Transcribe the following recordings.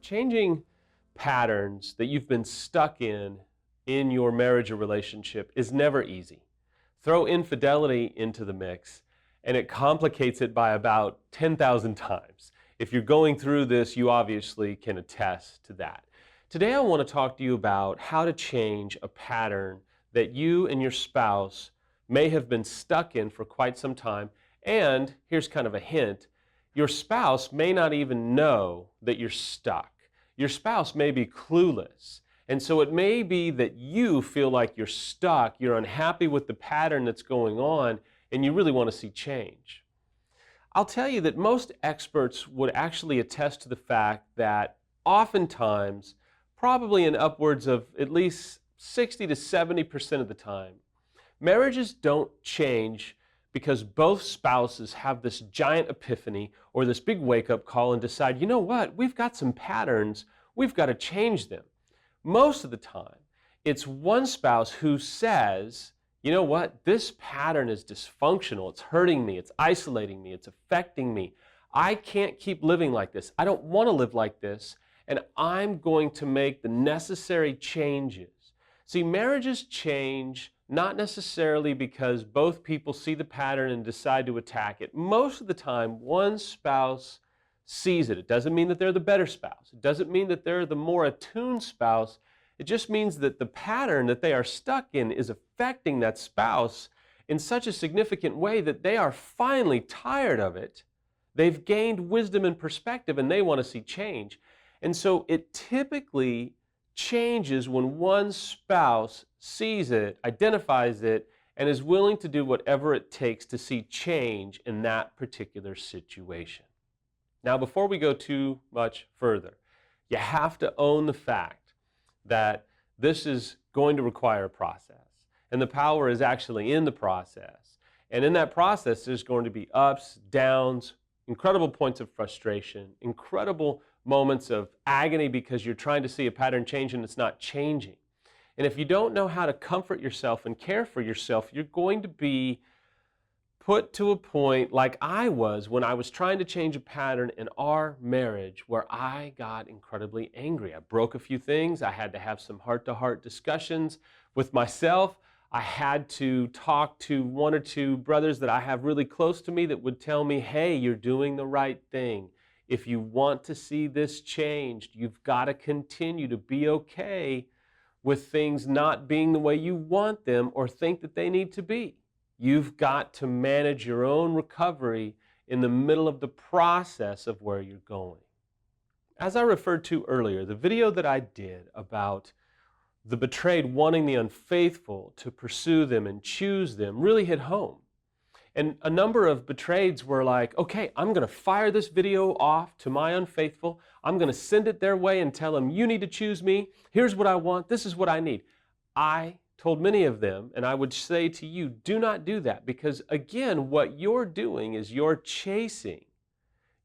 changing patterns that you've been stuck in your marriage or relationship is never easy. Throw infidelity into the mix, and it complicates it by about 10,000 times. If you're going through this, you obviously can attest to that. Today, I want to talk to you about how to change a pattern that you and your spouse may have been stuck in for quite some time. And here's kind of a hint: your spouse may not even know that you're stuck. Your spouse may be clueless. And so it may be that you feel like you're stuck, you're unhappy with the pattern that's going on, and you really want to see change. I'll tell you that most experts would actually attest to the fact that oftentimes, probably in upwards of at least 60 to 70% of the time, marriages don't change because both spouses have this giant epiphany or this big wake-up call and decide, you know what, we've got some patterns, we've got to change them. Most of the time, it's one spouse who says, you know what, this pattern is dysfunctional, it's hurting me, it's isolating me, it's affecting me. I can't keep living like this. I don't want to live like this, and I'm going to make the necessary changes. See, marriages change not necessarily because both people see the pattern and decide to attack it. Most of the time, one spouse sees it. It doesn't mean that they're the better spouse. It doesn't mean that they're the more attuned spouse. It just means that the pattern that they are stuck in is affecting that spouse in such a significant way that they are finally tired of it. They've gained wisdom and perspective, and they want to see change. And so it typically changes when one spouse sees it, identifies it, and is willing to do whatever it takes to see change in that particular situation. Now, before we go too much further, you have to own the fact that this is going to require a process, and the power is actually in the process. And in that process, there's going to be ups, downs, incredible points of frustration, incredible moments of agony because you're trying to see a pattern change and it's not changing. And if you don't know how to comfort yourself and care for yourself, you're going to be put to a point like I was when I was trying to change a pattern in our marriage where I got incredibly angry. I broke a few things. I had to have some heart-to-heart discussions with myself. I had to talk to one or two brothers that I have really close to me that would tell me, hey, you're doing the right thing. If you want to see this changed, you've got to continue to be okay with things not being the way you want them or think that they need to be. You've got to manage your own recovery in the middle of the process of where you're going. As I referred to earlier, the video that I did about the betrayed wanting the unfaithful to pursue them and choose them really hit home. And a number of betrayeds were like, okay, I'm going to fire this video off to my unfaithful. I'm going to send it their way and tell them, you need to choose me. Here's what I want. This is what I need. I told many of them, and I would say to you, do not do that, because again, what you're doing is you're chasing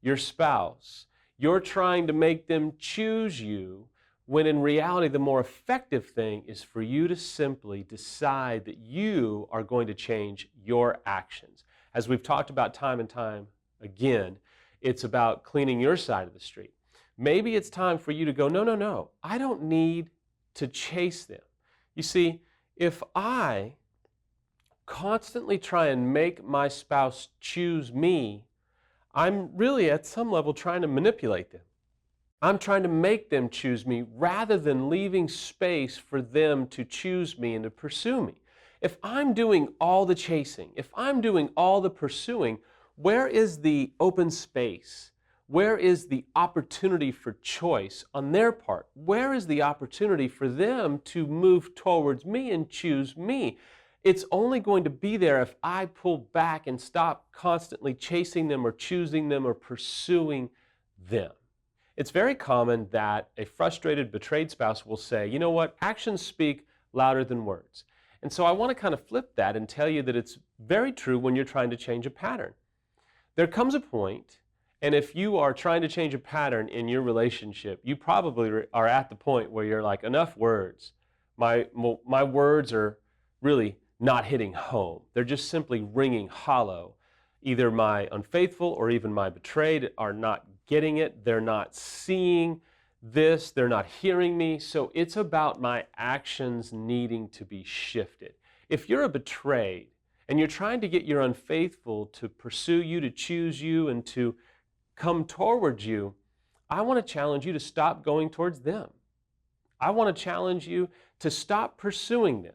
your spouse. You're trying to make them choose you, when in reality, the more effective thing is for you to simply decide that you are going to change your actions. As we've talked about time and time again, it's about cleaning your side of the street. Maybe it's time for you to go, no, no, no, I don't need to chase them. You see, if I constantly try and make my spouse choose me, I'm really at some level trying to manipulate them. I'm trying to make them choose me rather than leaving space for them to choose me and to pursue me. If I'm doing all the chasing, if I'm doing all the pursuing, where is the open space? Where is the opportunity for choice on their part? Where is the opportunity for them to move towards me and choose me? It's only going to be there if I pull back and stop constantly chasing them or choosing them or pursuing them. It's very common that a frustrated, betrayed spouse will say, you know what, actions speak louder than words. And so I want to kind of flip that and tell you that it's very true when you're trying to change a pattern. There comes a point, and if you are trying to change a pattern in your relationship, you probably are at the point where you're like, enough words. My words are really not hitting home. They're just simply ringing hollow. Either my unfaithful or even my betrayed are not getting it. They're not seeing this, they're not hearing me. So it's about my actions needing to be shifted. If you're a betrayed and you're trying to get your unfaithful to pursue you, to choose you, and to come towards you, I want to challenge you to stop going towards them. I want to challenge you to stop pursuing them.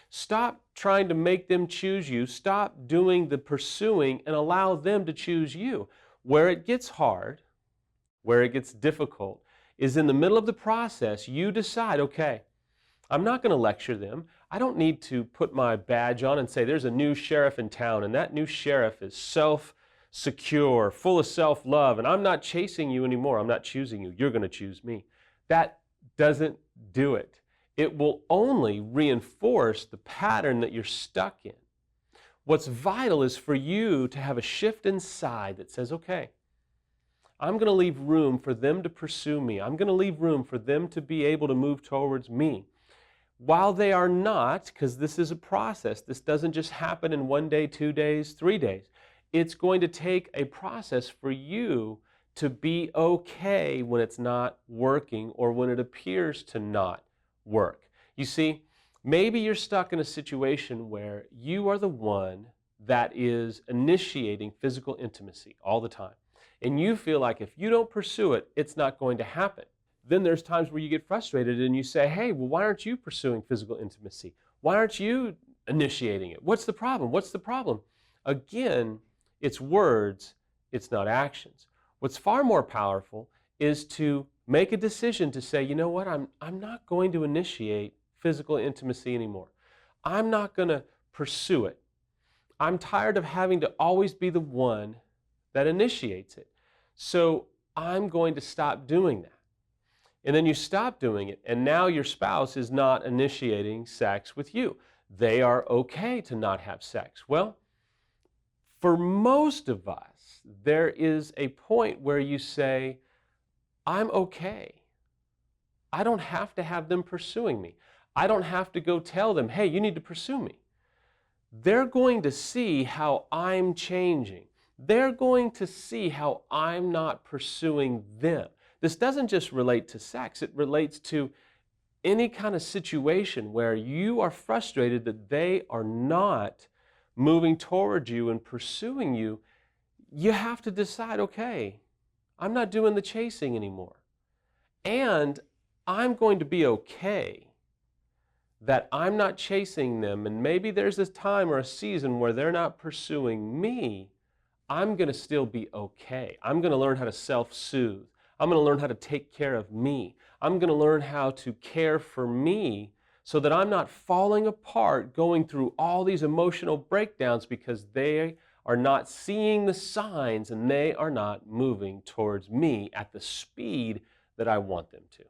Stop trying to make them choose you. Stop doing the pursuing and allow them to choose you. Where it gets hard, where it gets difficult, is in the middle of the process, you decide, okay, I'm not going to lecture them. I don't need to put my badge on and say there's a new sheriff in town and that new sheriff is self-secure, full of self-love, and I'm not chasing you anymore. I'm not choosing you. You're going to choose me. That doesn't do it. It will only reinforce the pattern that you're stuck in. What's vital is for you to have a shift inside that says, okay, I'm going to leave room for them to pursue me. I'm going to leave room for them to be able to move towards me. While they are not, because this is a process, this doesn't just happen in 1 day, 2 days, 3 days. It's going to take a process for you to be okay when it's not working or when it appears to not work. You see, maybe you're stuck in a situation where you are the one that is initiating physical intimacy all the time. And you feel like if you don't pursue it, it's not going to happen. Then there's times where you get frustrated and you say, hey, well, why aren't you pursuing physical intimacy? Why aren't you initiating it? What's the problem? What's the problem? Again, it's words, it's not actions. What's far more powerful is to make a decision to say, you know what, I'm not going to initiate physical intimacy anymore. I'm not going to pursue it. I'm tired of having to always be the one that initiates it. So I'm going to stop doing that. And then you stop doing it, and now your spouse is not initiating sex with you. They are okay to not have sex. Well, for most of us, there is a point where you say, I'm okay. I don't have to have them pursuing me. I don't have to go tell them, hey, you need to pursue me. They're going to see how I'm changing. They're going to see how I'm not pursuing them. This doesn't just relate to sex. It relates to any kind of situation where you are frustrated that they are not moving towards you and pursuing you. You have to decide, okay, I'm not doing the chasing anymore. And I'm going to be okay that I'm not chasing them, and maybe there's a time or a season where they're not pursuing me. I'm going to still be okay. I'm going to learn how to self-soothe. I'm going to learn how to take care of me. I'm going to learn how to care for me so that I'm not falling apart, going through all these emotional breakdowns because they are not seeing the signs and they are not moving towards me at the speed that I want them to.